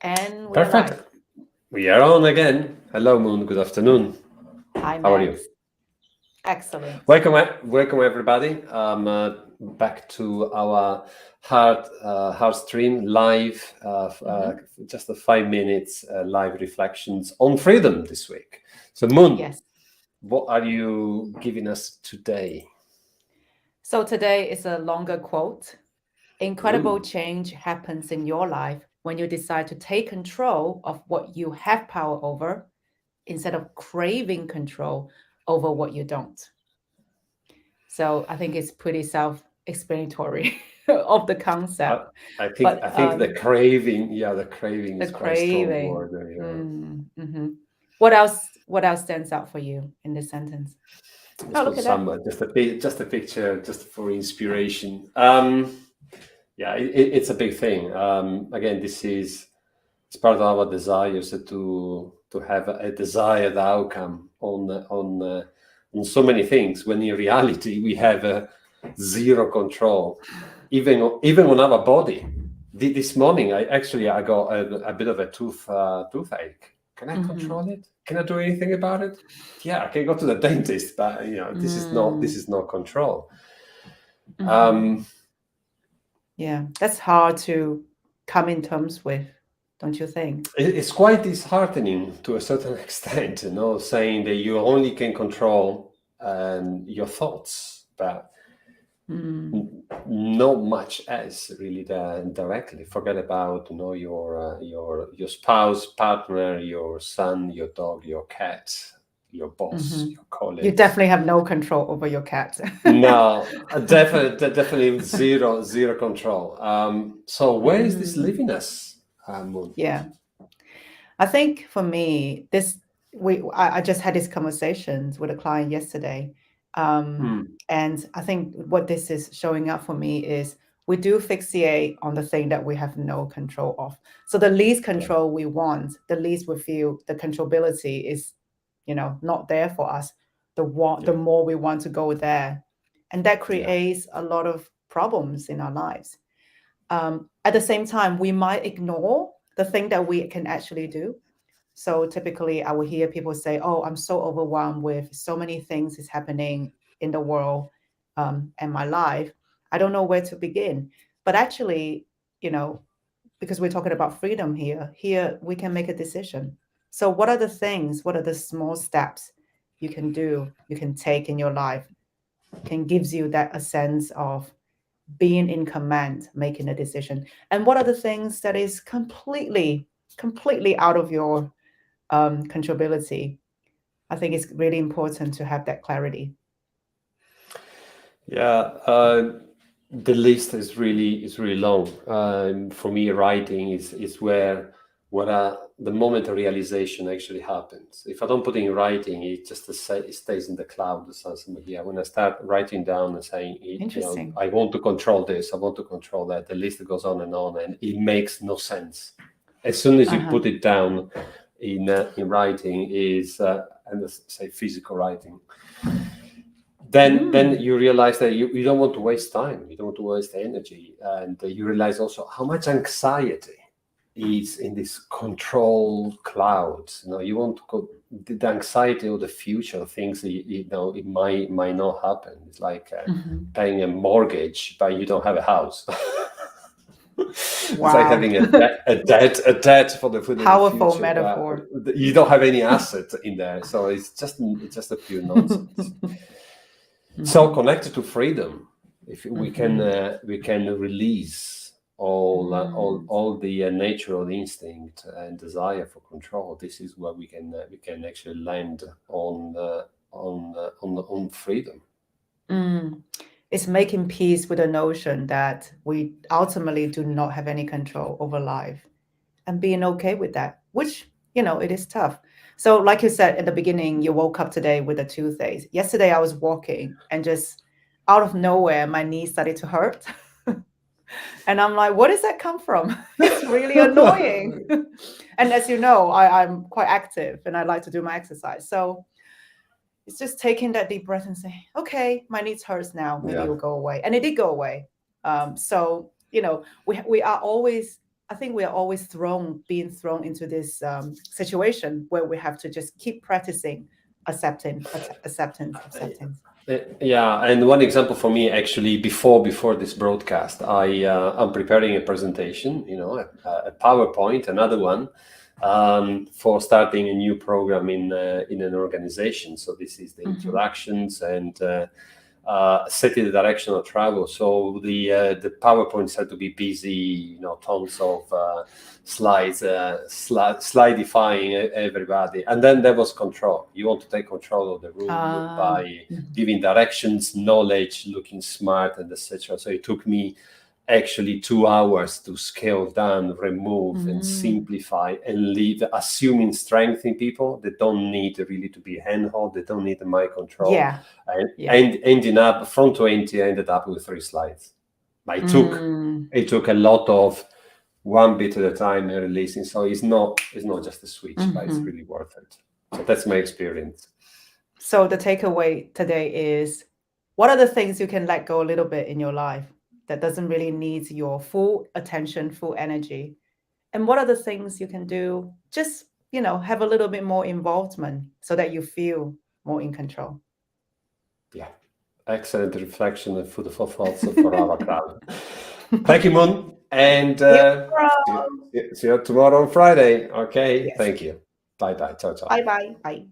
And we are live. Perfect. We are on again. Hello, Moon. Good afternoon. Hi, How are you? Max. Excellent. Welcome everybody. Back to our hard stream live. Hmm. Just a 5 minutes live reflections on freedom this week. So, Moon, Yes. what are you giving us today? So today is a longer quote. Incredible Ooh, change happens in your life when you decide to take control of what you have power over instead of craving control over what you don't. So I think it's pretty self-explanatory of the I, concept. I think But I think the craving. Yeah, the craving the is quite a strong craving. word. Yeah. Mm-hmm. What else? What else stands out for you in this sentence? Let's Oh, put look at that. some just a picture, just for inspiration. Yeah, it's a big thing. Again, this is it's part of our desires to have a desired outcome on so many things. When in reality we have zero control, even on our body. This morning, I got a bit of a toothache. Can I Mm-hmm. control it? Can I do anything about it? Yeah, I can go to the dentist, but this Mm, is not control. mm-hmm. Um, Yeah, that's hard to come in terms with, don't you think? it's quite disheartening to a certain extent, saying that you only can control your thoughts, but Mm, not much else really directly. Forget about your spouse, partner, your son, your dog, your cat, your boss, hmm. your You colleagues. definitely have no control over your cat. No, definitely zero control. So where is this Hmm. leaving us, Moon? Yeah, I think for me, I just had these conversations with a client yesterday, um, Hmm. and I think what this is showing up for me is we do fixate on the thing that we have no control of. So the least Yeah, control we want, the least we feel the controllability is, not there for us. The yeah, more we want to go there, and that yeah. creates a lot of problems in our lives. At the same time, we might ignore the thing that we can actually do. So typically, I will hear people say, "Oh, I'm so overwhelmed with so many things is happening in the world and my life. I don't know where to begin." But actually, you know, because we're talking about freedom here we can make a decision. So, what are the things? What are the small steps you can do? You can take in your life can gives you that a sense of being in command, making a decision. And what are the things that is completely out of your controllability? I think it's really important to have that clarity. Yeah, the list is really long. For me, writing is where what the moment of realization actually happens. If I don't put it in writing, it stays in the cloud. It sounds like, yeah, when I start writing down and saying, Interesting. I want to control this, I want to control that, the list goes on, and it makes no sense. As soon as you Uh-huh. put it down in writing, is and let's say physical writing, then Mm, you realize that you don't want to waste time, you don't want to waste energy, and you realize also how much anxiety is in this control clouds. You want to go the anxiety of the future, things that it might not happen. It's like mhm. paying a mortgage but you don't have a house. It's like Wow. having a debt for the Powerful future, but metaphor. you don't have any asset in there, so it's just a pure nonsense. So Mhm, connected to freedom, if mhm, we can release all mm. the natural instinct and desire for control. This is where we can actually land on freedom. Mm. It's making peace with the notion that we ultimately do not have any control over life and being okay with that, which, it is tough. So, like you said at the beginning, you woke up today with a toothache. Yesterday, I was walking and just out of nowhere, my knee started to hurt. And I'm like, where does that come from? It's really annoying. And as you know, I'm quite active and I like to do my exercise. So, it's just taking that deep breath and saying, okay, my knees hurts now. Maybe Yeah, it'll go away. And it did go away. So, we are always I think we are always being thrown into this situation where we have to just keep practicing acceptance. Yeah, and one example for me, actually, before this broadcast, I'm preparing a presentation, a PowerPoint, another one, for starting a new program in an organization. So this is the introductions and setting the direction of travel. So the PowerPoints had to be busy, tons of slides, slidifying everybody, and then there was control. You want to take control of the room by giving directions, knowledge, looking smart, and etc. So it took me actually 2 hours to scale down, remove, and simplify, and leave, assuming strength in people. They don't need really to be handheld. They don't need the mind control. Yeah. And ending up front to end, I ended up with 3 slides. But it took a lot of one bit at a time releasing. So it's not just a switch, but it's really worth it. So that's my experience. So the takeaway today is, what are the things you can let go a little bit in your life that doesn't really need your full attention, full energy? And what are the things you can do? Just, have a little bit more involvement so that you feel more in control. Yeah. Excellent reflection and food for thoughts for our crowd. Thank you, Moon. And see you tomorrow on Friday. Okay. Yes. Thank you. Bye-bye. Ciao, ciao. Bye-bye. Bye.